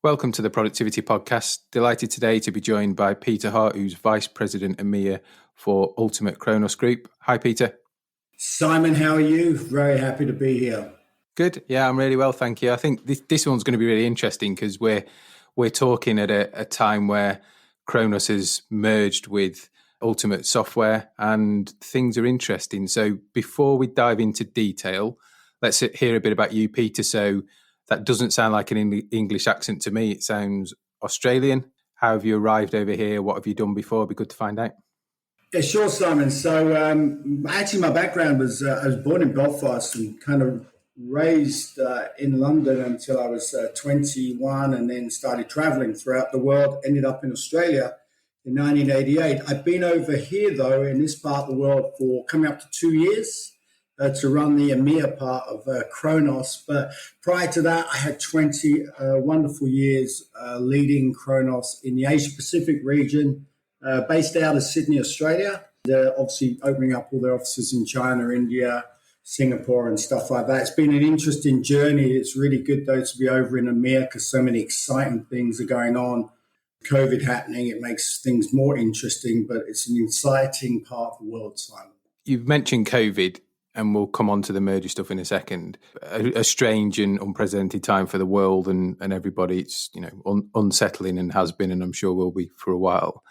Welcome to the Productivity Podcast. Delighted today to be joined by Peter Hart, who's Vice President EMEA for Ultimate Kronos Group. Hi, Peter. Simon, how are you? Very happy to be here. Good. Yeah, I'm really well, thank you. I think this one's going to be really interesting because we're talking at a time where Kronos has merged with Ultimate Software and things are interesting. So before we dive into detail, let's hear a bit about you, Peter. So that doesn't sound like an English accent to me. It sounds Australian. How have you arrived over here? What have you done before? It'd be good to find out. Yeah, sure, Simon. So actually my background was, I was born in Belfast and kind of raised in London until I was 21 and then started traveling throughout the world, ended up in Australia in 1988. I've been over here, though, in this part of the world for coming up to 2 years. To run the EMEA part of Kronos. But prior to that, I had 20 wonderful years leading Kronos in the Asia-Pacific region, based out of Sydney, Australia. They're obviously opening up all their offices in China, India, Singapore, and stuff like that. It's been an interesting journey. It's really good, though, to be over in EMEA because so many exciting things are going on. COVID happening, it makes things more interesting, but it's an exciting part of the world, Simon. You've mentioned COVID. And we'll come on to the merger stuff in a second. A strange and unprecedented time for the world and everybody. It's unsettling and has been, and I'm sure will be for a while.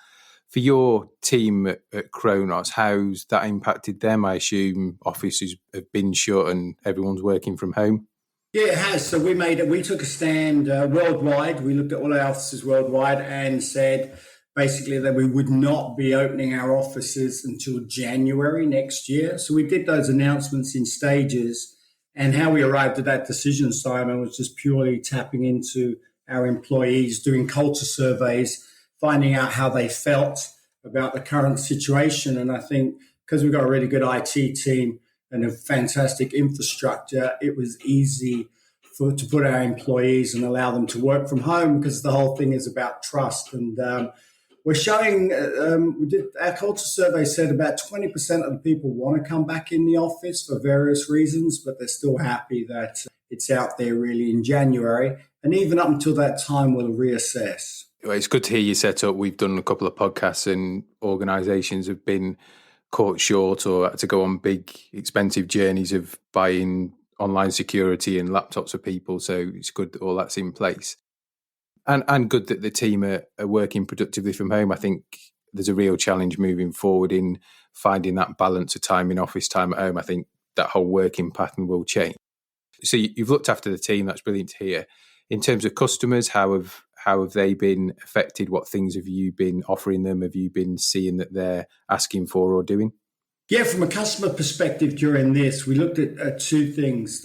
For your team at Kronos, how's that impacted them? I assume offices have been shut and everyone's working from home. Yeah, it has. So we took a stand worldwide. We looked at all our offices worldwide and said basically that we would not be opening our offices until January next year. So we did those announcements in stages. And how we arrived at that decision, Simon, was just purely tapping into our employees, doing culture surveys, finding out how they felt about the current situation. And I think because we've got a really good IT team and a fantastic infrastructure, it was easy to put our employees and allow them to work from home because the whole thing is about trust. And we're showing, our culture survey said about 20% of the people want to come back in the office for various reasons, but they're still happy that it's out there really in January. And even up until that time, we'll reassess. Well, it's good to hear you set up. We've done a couple of podcasts and organisations have been caught short or had to go on big, expensive journeys of buying online security and laptops for people. So it's good that all that's in place. And good that the team are working productively from home. I think there's a real challenge moving forward in finding that balance of time in office, time at home. I think that whole working pattern will change. So you've looked after the team. That's brilliant to hear. In terms of customers, how have they been affected? What things have you been offering them? Have you been seeing that they're asking for or doing? Yeah, from a customer perspective during this, we looked at two things.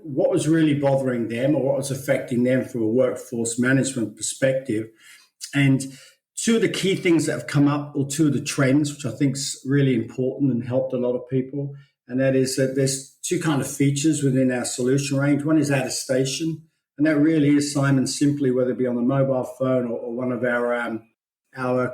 What was really bothering them or what was affecting them from a workforce management perspective. And two of the key things that have come up, or two of the trends, which I think is really important and helped a lot of people, and that is that there's two kind of features within our solution range. One is attestation, and that really is, Simon, simply whether it be on the mobile phone or one of our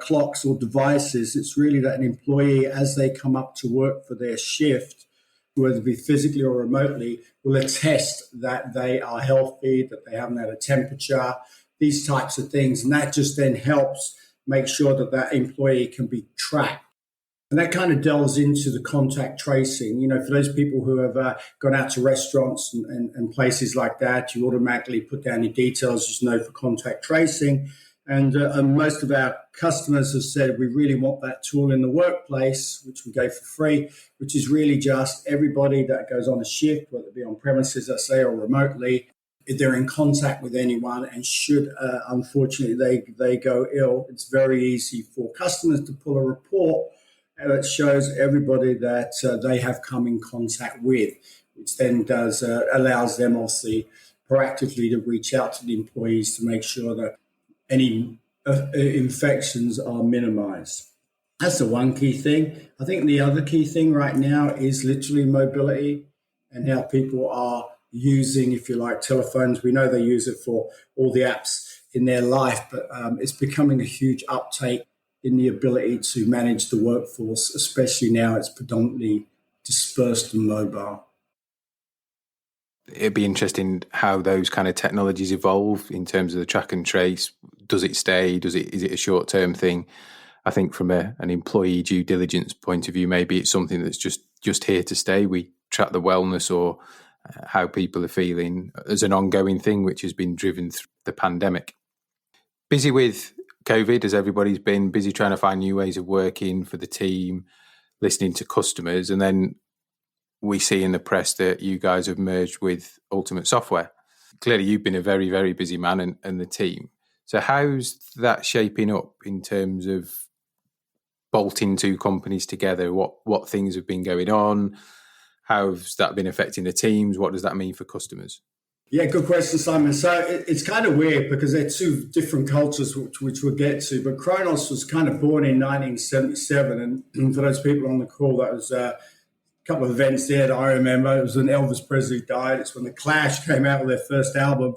clocks or devices. It's really that an employee, as they come up to work for their shift, whether it be physically or remotely, will attest that they are healthy, that they haven't had a temperature, these types of things. And that just then helps make sure that that employee can be tracked. And that kind of delves into the contact tracing. For those people who have gone out to restaurants and places like that, you automatically put down your details, just know for contact tracing. And most of our customers have said, we really want that tool in the workplace, which we gave for free, which is really just everybody that goes on a shift, whether it be on premises, let's say, or remotely, if they're in contact with anyone and should, unfortunately, they go ill, it's very easy for customers to pull a report that shows everybody that they have come in contact with, which then allows them, obviously, proactively to reach out to the employees to make sure that any infections are minimized. That's the one key thing. I think the other key thing right now is literally mobility and how people are using, if you like, telephones. We know they use it for all the apps in their life, but it's becoming a huge uptake in the ability to manage the workforce, especially now it's predominantly dispersed and mobile. it'd be interesting how those kind of technologies evolve in terms of the track and trace. Does it stay? Is it a short-term thing? I think from an employee due diligence point of view, maybe it's something that's just here to stay. We track the wellness or how people are feeling as an ongoing thing, which has been driven through the pandemic. Busy with COVID, as everybody's been busy trying to find new ways of working for the team, listening to customers, and then we see in the press that you guys have merged with Ultimate Software. Clearly, you've been a very, very busy man and the team. So how's that shaping up in terms of bolting two companies together? What things have been going on? How's that been affecting the teams? What does that mean for customers? Yeah, good question, Simon. So it's kind of weird because they're two different cultures, which we'll get to. But Kronos was kind of born in 1977. And for those people on the call, that was a couple of events there that I remember. It was when Elvis Presley died. It's when the Clash came out with their first album.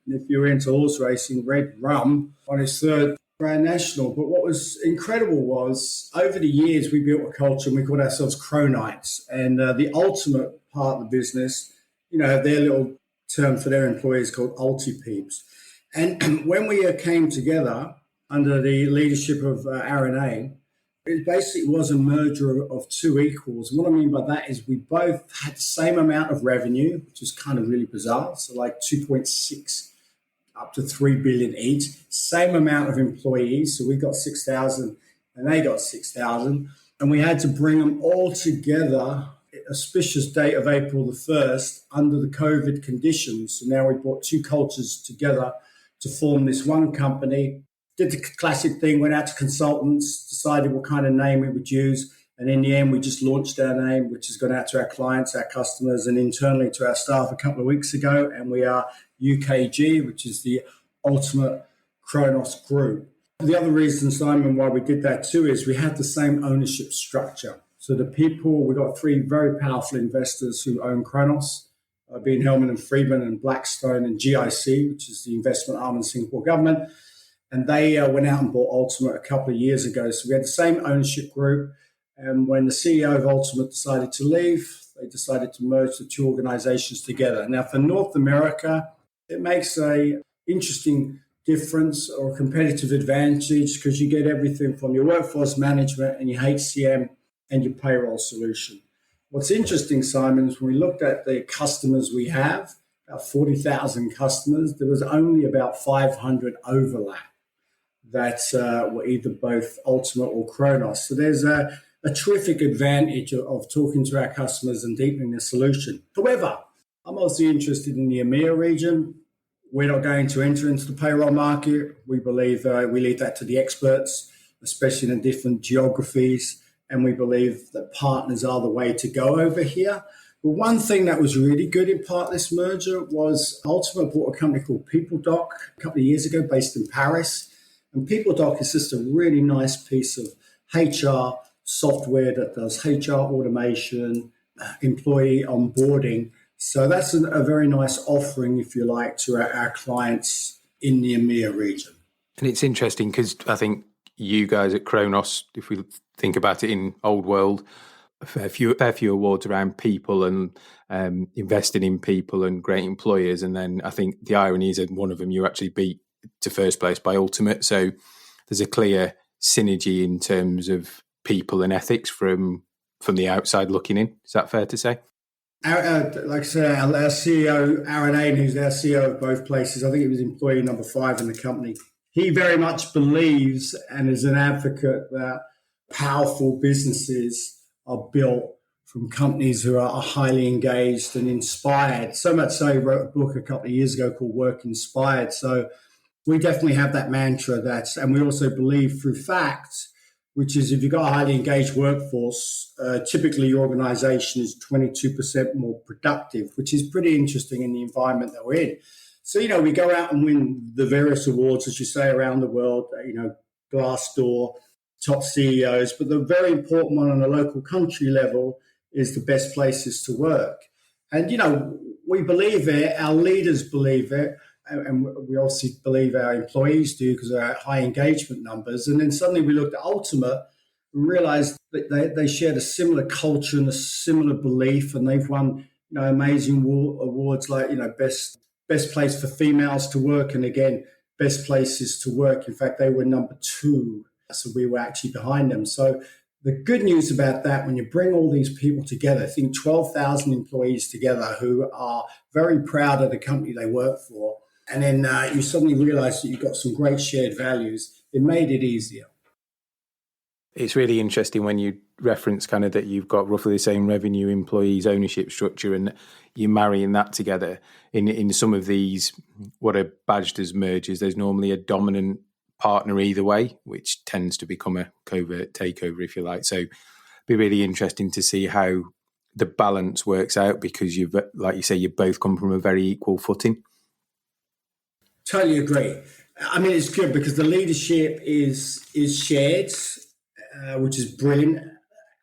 And if you're into horse racing, Red Rum on his third Grand National. But what was incredible was over the years, we built a culture and we called ourselves Cronites. And the ultimate part of the business, their little term for their employees called Ulti-Peeps. And when we came together under the leadership of RNA, it basically was a merger of two equals. And what I mean by that is we both had the same amount of revenue, which is kind of really bizarre. So like 2.6 up to 3 billion each, same amount of employees. So we got 6,000 and they got 6,000. And we had to bring them all together auspicious date of April the 1st under the COVID conditions. So now we brought two cultures together to form this one company. Did the classic thing, went out to consultants, decided what kind of name we would use. And in the end, we just launched our name, which has gone out to our clients, our customers, and internally to our staff a couple of weeks ago. And we are UKG, which is the Ultimate Kronos Group. The other reason, Simon, why we did that too is we had the same ownership structure. So the people, we got three very powerful investors who own Kronos, being Hellman and Friedman and Blackstone and GIC, which is the investment arm of the Singapore government. And they went out and bought Ultimate a couple of years ago. So we had the same ownership group. And when the CEO of Ultimate decided to leave, they decided to merge the two organizations together. Now, for North America, it makes a interesting difference or competitive advantage because you get everything from your workforce management and your HCM and your payroll solution. What's interesting, Simon, is when we looked at the customers we have, about 40,000 customers, there was only about 500 overlap that were either both Ultimate or Kronos. So there's a terrific advantage of talking to our customers and deepening the solution. However, I'm also interested in the EMEA region. We're not going to enter into the payroll market. We believe we leave that to the experts, especially in the different geographies. And we believe that partners are the way to go over here. But one thing that was really good in part of this merger was Ultimate bought a company called PeopleDoc a couple of years ago based in Paris. And PeopleDoc is just a really nice piece of HR software that does HR automation, employee onboarding. So that's a very nice offering, if you like, to our clients in the EMEA region. And it's interesting because I think you guys at Kronos, if we think about it in old world, a fair few awards around people and investing in people and great employers. And then I think the irony is that one of them you actually beat to first place by Ultimate. So there's a clear synergy in terms of people and ethics from the outside looking in. Is that fair to say? Like I said, our CEO, Aaron Aiden, who's our CEO of both places, I think he was employee number 5 in the company. He very much believes and is an advocate that powerful businesses are built from companies who are highly engaged and inspired. So much so he wrote a book a couple of years ago called Work Inspired. So we definitely have that mantra and we also believe through facts, which is if you've got a highly engaged workforce, typically your organization is 22% more productive, which is pretty interesting in the environment that we're in. So, we go out and win the various awards, as you say, around the world, Glassdoor, top CEOs, but the very important one on a local country level is the best places to work. And, we believe it, our leaders believe it, and we obviously believe our employees do because of our high engagement numbers. And then suddenly we looked at Ultimate and realized that they shared a similar culture and a similar belief, and they've won amazing awards like, best place for females to work. And again, best places to work. In fact, they were number 2. So we were actually behind them. So the good news about that, when you bring all these people together, I think 12,000 employees together who are very proud of the company they work for, and then you suddenly realize that you've got some great shared values, it made it easier. It's really interesting when you reference kind of that you've got roughly the same revenue, employees, ownership structure, and you're marrying that together. In some of these, what are badged as mergers, there's normally a dominant partner either way, which tends to become a covert takeover, if you like. So it'd be really interesting to see how the balance works out, because you've, like you say, you both come from a very equal footing. Totally agree. I mean, it's good because the leadership is shared, which is brilliant.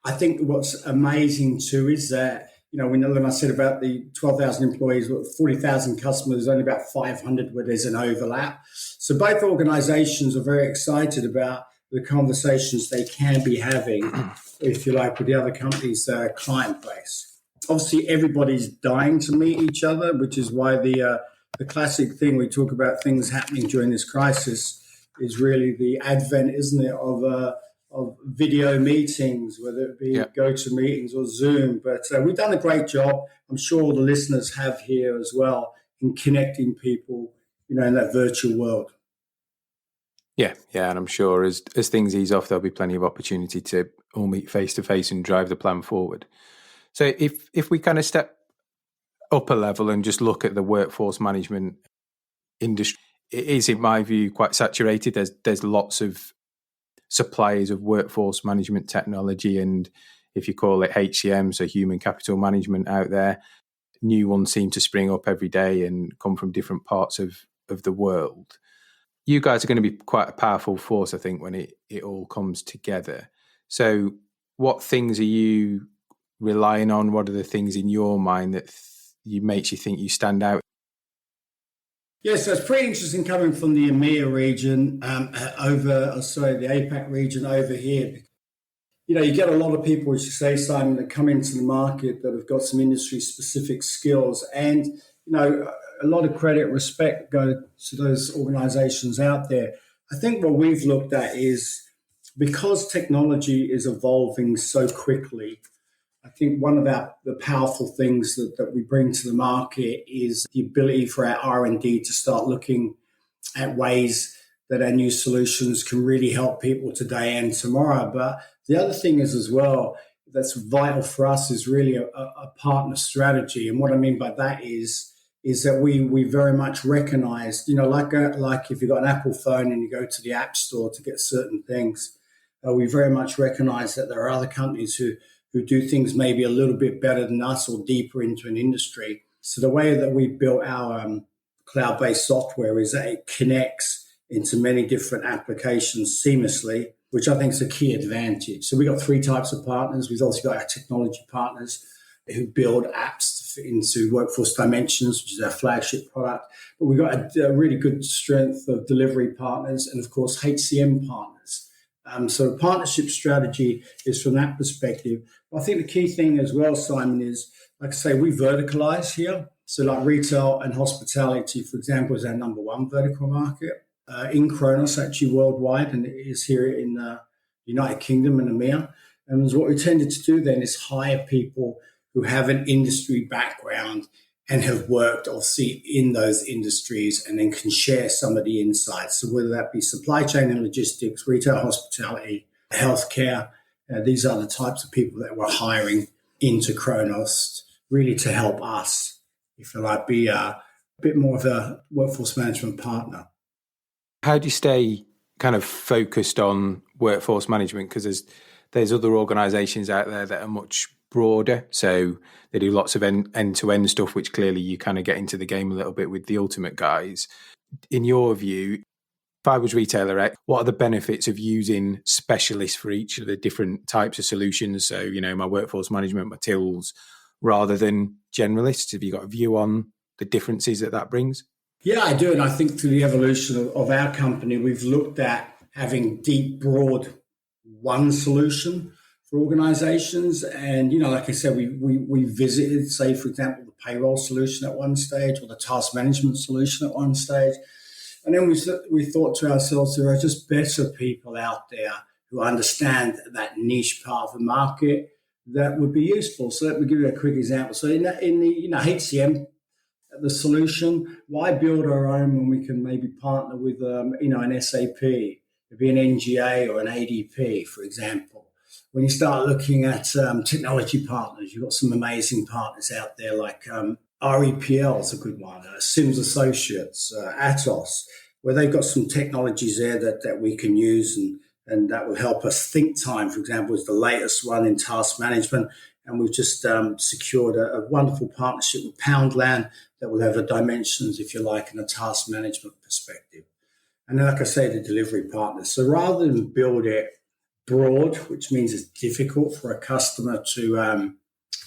I think what's amazing too is that, when I said about the 12,000 employees, 40,000 customers, only about 500 where there's an overlap. So both organizations are very excited about the conversations they can be having, if you like, with the other company's client base. Obviously, everybody's dying to meet each other, which is why the classic thing we talk about, things happening during this crisis, is really the advent, isn't it, of video meetings, whether it be GoToMeetings or Zoom. But we've done a great job. I'm sure all the listeners have here as well in connecting people, in that virtual world. Yeah, and I'm sure as things ease off, there'll be plenty of opportunity to all meet face to face and drive the plan forward. So if we kind of step up a level and just look at the workforce management industry, it is, in my view, quite saturated. There's lots of suppliers of workforce management technology, and if you call it HCM, so human capital management, out there, new ones seem to spring up every day and come from different parts of the world. You guys are going to be quite a powerful force, I think, when it all comes together. So what things are you relying on? What are the things in your mind that makes you think you stand out? Yes, so it's pretty interesting coming from the EMEA region the APAC region over here. You get a lot of people, as you say, Simon, that come into the market that have got some industry-specific skills. And, a lot of credit and respect go to those organizations out there. I think what we've looked at is, because technology is evolving so quickly, I think one of the powerful things that we bring to the market is the ability for our R&D to start looking at ways that our new solutions can really help people today and tomorrow. But the other thing is as well, that's vital for us, is really a partner strategy. And what I mean by that is that we very much recognize, like if you've got an Apple phone and you go to the App Store to get certain things, we very much recognize that there are other companies who do things maybe a little bit better than us or deeper into an industry. So the way that we built our cloud-based software is that it connects into many different applications seamlessly, which I think is a key advantage. So we've got 3 types of partners. We've also got our technology partners who build apps to fit into Workforce Dimensions, which is our flagship product. But we've got a really good strength of delivery partners and, of course, HCM partners. So partnership strategy is from that perspective. I think the key thing as well, Simon, is, like I say, we verticalize here. So like retail and hospitality, for example, is our number 1 vertical market. In Kronos, actually worldwide, and it is here in the United Kingdom and EMEA. And what we tended to do then is hire people who have an industry background and have worked, obviously, in those industries, and then can share some of the insights. So whether that be supply chain and logistics, retail, hospitality, healthcare, these are the types of people that we're hiring into Kronos, really to help us, if you like, be a bit more of a workforce management partner. How do you stay kind of focused on workforce management? Because there's other organisations out there that are much broader. So they do lots of end-to-end stuff, which clearly you kind of get into the game a little bit with the ultimate guys. In your view, if I was retailer X, what are the benefits of using specialists for each of the different types of solutions? So, my workforce management, my tills, rather than generalists. Have you got a view on the differences that brings? Yeah, I do. And I think through the evolution of our company, we've looked at having deep, broad one solution for organizations. And, like I said, we visited, say, for example, the payroll solution at one stage or the task management solution at one stage. And then we thought to ourselves, there are just better people out there who understand that niche part of the market that would be useful. So let me give you a quick example. So in the HCM, the solution, why build our own when we can maybe partner with an SAP, it'd be an NGA or an ADP, for example. When you start looking at technology partners, you've got some amazing partners out there like REPL is a good one, Sims Associates, Atos, where they've got some technologies there that we can use and that will help us. Think Time, for example, is the latest one in task management. And we've just secured a wonderful partnership with Poundland that will have the dimensions, if you like, in a task management perspective. And then, like I say, the delivery partners. So rather than build it broad, which means it's difficult for a customer to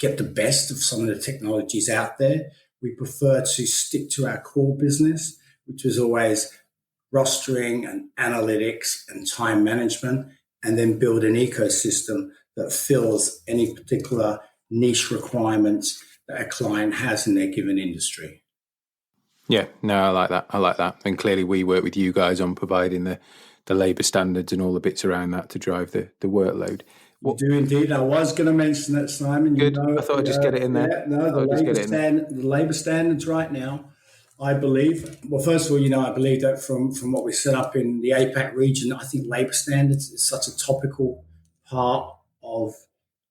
get the best of some of the technologies out there, we prefer to stick to our core business, which is always rostering and analytics and time management, and then build an ecosystem that fills any particular niche requirements that a client has in their given industry. Yeah, no, I like that. And clearly we work with you guys on providing the labour standards and all the bits around that to drive the workload. We do indeed. I was going to mention that, Simon. Good. I thought I'd just get it in there. Yeah, no, the labour standards right now, I believe. Well, first of all, I believe that from what we set up in the APAC region, I think labour standards is such a topical part of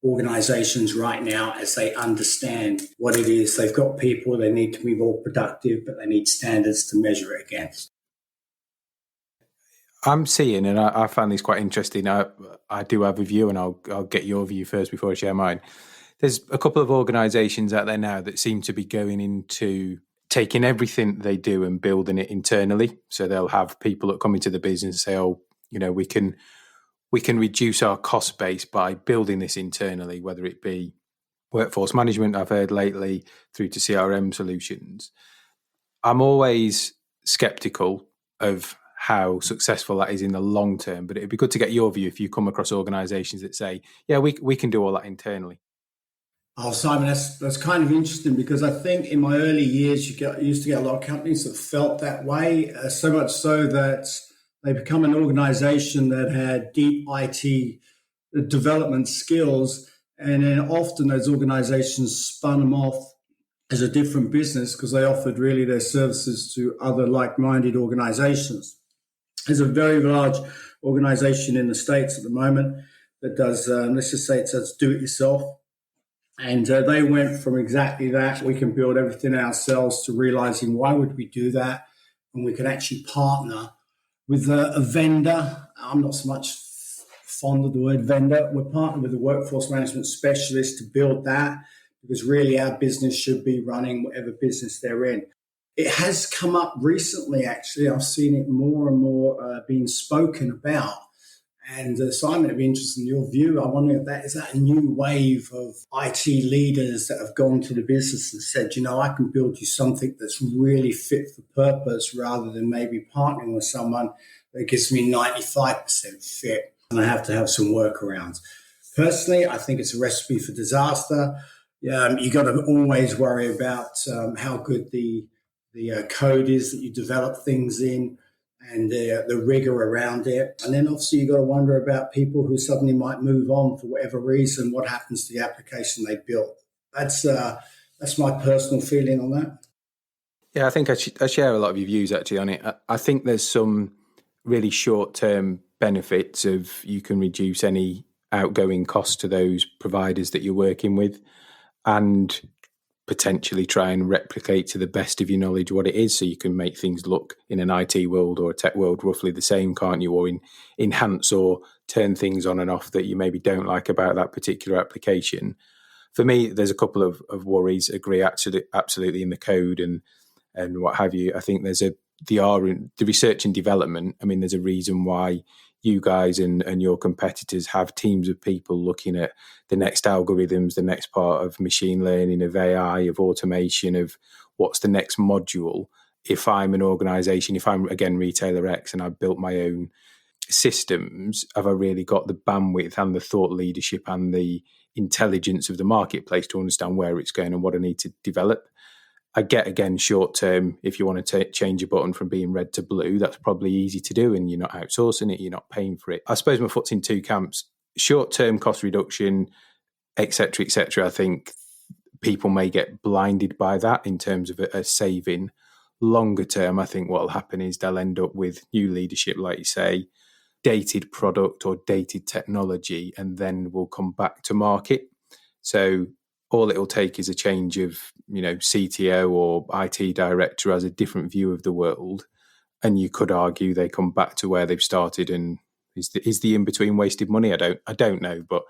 organizations right now as they understand what it is. They've got people, they need to be more productive, but they need standards to measure it against. I'm seeing, and I find this quite interesting. I do have a view, and I'll get your view first before I share mine. There's a couple of organisations out there now that seem to be going into taking everything they do and building it internally. So they'll have people that come into the business and say, "Oh, we can reduce our cost base by building this internally," whether it be workforce management, I've heard lately, through to CRM solutions. I'm always skeptical of how successful that is in the long term, but it'd be good to get your view if you come across organisations that say, yeah, we can do all that internally. Oh, Simon, that's kind of interesting, because I think in my early years, used to get a lot of companies that felt that way, so much so that they become an organisation that had deep IT development skills, and then often those organisations spun them off as a different business because they offered really their services to other like-minded organisations. There's a very large organisation in the States at the moment that does, let's just say it does do-it-yourself. And they went from exactly that, we can build everything ourselves, to realising why would we do that? And we can actually partner with a vendor. I'm not so much fond of the word vendor. We're partnered with a workforce management specialist to build that, because really our business should be running whatever business they're in. It has come up recently, actually. I've seen it more and more being spoken about. And Simon, it'd be interesting in your view. I wonder if that is a new wave of IT leaders that have gone to the business and said, I can build you something that's really fit for purpose, rather than maybe partnering with someone that gives me 95% fit and I have to have some workarounds. Personally, I think it's a recipe for disaster. You got to always worry about how good the code is that you develop things in, and the rigor around it. And then obviously you've got to wonder about people who suddenly might move on for whatever reason. What happens to the application they built? That's my personal feeling on that. Yeah, I think I share a lot of your views actually on it. I think there's some really short-term benefits of you can reduce any outgoing costs to those providers that you're working with, and potentially try and replicate to the best of your knowledge what it is, so you can make things look in an IT world or a tech world roughly the same, can't you? Or enhance or turn things on and off that you maybe don't like about that particular application. For me, there's a couple of worries. Agree absolutely in the code and what have you. I think there's the research and development. I mean, there's a reason why you guys and your competitors have teams of people looking at the next algorithms, the next part of machine learning, of AI, of automation, of what's the next module. If I'm an organization, if I'm, again, retailer X, and I've built my own systems, have I really got the bandwidth and the thought leadership and the intelligence of the marketplace to understand where it's going and what I need to develop? I get, again, short term, if you want to change a button from being red to blue, that's probably easy to do and you're not outsourcing it, you're not paying for it. I suppose my foot's in two camps. Short term cost reduction, etc., etc. I think people may get blinded by that in terms of a saving. Longer term, I think what will happen is they'll end up with new leadership, like you say, dated product or dated technology, and then we'll come back to market. So all it'll take is a change of, CTO or IT director has a different view of the world, and you could argue they come back to where they've started. And is the in between wasted money? I don't know, but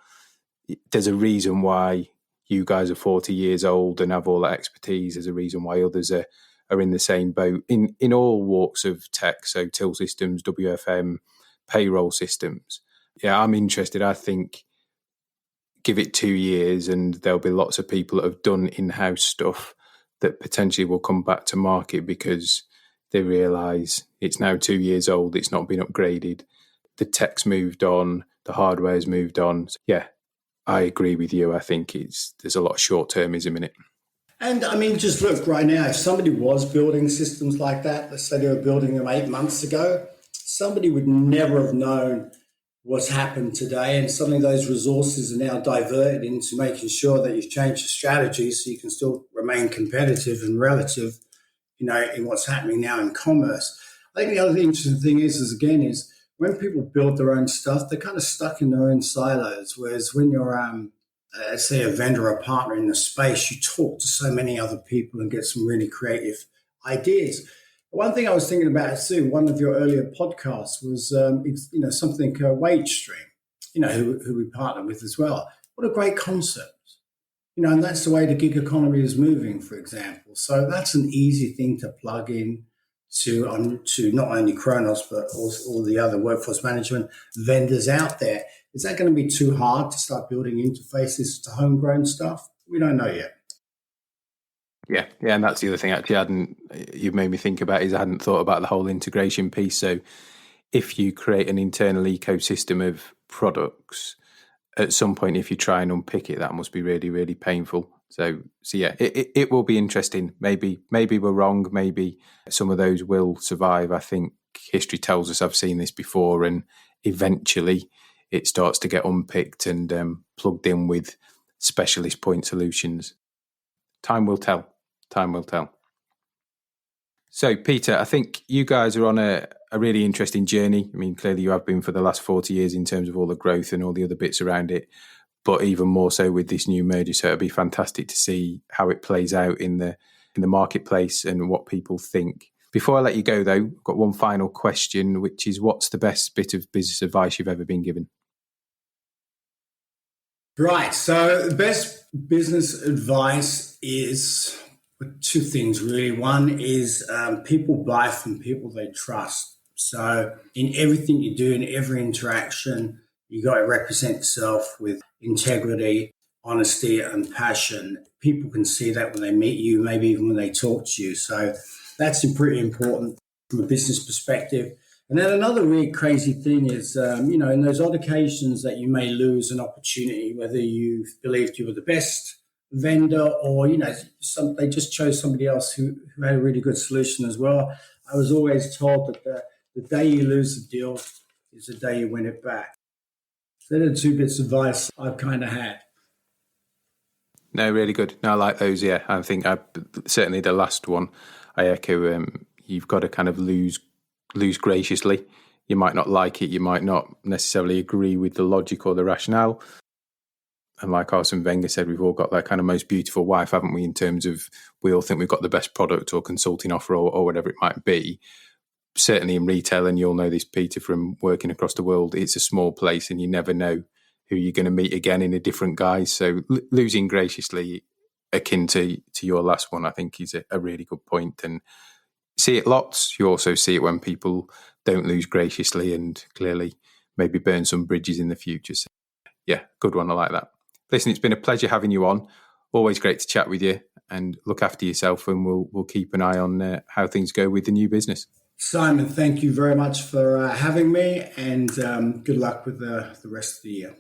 there's a reason why you guys are 40 years old and have all that expertise. There's a reason why others are in the same boat in all walks of tech. So till systems, WFM, payroll systems. Yeah, I'm interested. I think give it 2 years and there'll be lots of people that have done in-house stuff that potentially will come back to market because they realise it's now 2 years old, it's not been upgraded, the tech's moved on, the hardware's moved on. So, yeah, I agree with you. I think there's a lot of short-termism in it. And I mean, just look right now, if somebody was building systems like that, let's say they were building them 8 months ago, somebody would never have known what's happened today. And suddenly those resources are now diverted into making sure that you've changed your strategy so you can still remain competitive and relative, in what's happening now in commerce. I think the other interesting thing is when people build their own stuff, they're kind of stuck in their own silos. Whereas when you're, say, a vendor or a partner in the space, you talk to so many other people and get some really creative ideas. One thing I was thinking about too, one of your earlier podcasts was, something WageStream, who we partner with as well. What a great concept, and that's the way the gig economy is moving, for example. So that's an easy thing to plug in to not only Kronos, but also all the other workforce management vendors out there. Is that going to be too hard to start building interfaces to homegrown stuff? We don't know yet. Yeah, and that's the other thing actually you've made me think about is I hadn't thought about the whole integration piece. So if you create an internal ecosystem of products, at some point if you try and unpick it, that must be really, really painful. So yeah, it will be interesting. Maybe we're wrong. Maybe some of those will survive. I think history tells us I've seen this before, and eventually it starts to get unpicked and plugged in with specialist point solutions. Time will tell. So, Peter, I think you guys are on a really interesting journey. I mean, clearly you have been for the last 40 years in terms of all the growth and all the other bits around it, but even more so with this new merger. So it'll be fantastic to see how it plays out in the marketplace and what people think. Before I let you go, though, I've got one final question, which is what's the best bit of business advice you've ever been given? Right. So the best business advice is two things, really. One is people buy from people they trust. So in everything you do, in every interaction, you got to represent yourself with integrity, honesty, and passion. People can see that when they meet you, maybe even when they talk to you. So that's pretty important from a business perspective. And then another really crazy thing is, in those odd occasions that you may lose an opportunity, whether you believed you were the best vendor or, they just chose somebody else who had a really good solution as well. I was always told that the day you lose a deal is the day you win it back. So they're the two bits of advice I've kind of had. No, really good. No, I like those, yeah. I think certainly the last one, I echo, you've got to kind of lose graciously. You might not like it. You might not necessarily agree with the logic or the rationale. And like Arsene Wenger said, we've all got that kind of most beautiful wife, haven't we, in terms of we all think we've got the best product or consulting offer or whatever it might be. Certainly in retail, and you'll know this, Peter, from working across the world, it's a small place and you never know who you're going to meet again in a different guise. So losing graciously, akin to your last one, I think is a really good point. And see it lots. You also see it when people don't lose graciously and clearly maybe burn some bridges in the future. So, yeah, good one. I like that. Listen, it's been a pleasure having you on. Always great to chat with you, and look after yourself, and we'll keep an eye on how things go with the new business. Simon, thank you very much for having me, and good luck with the rest of the year.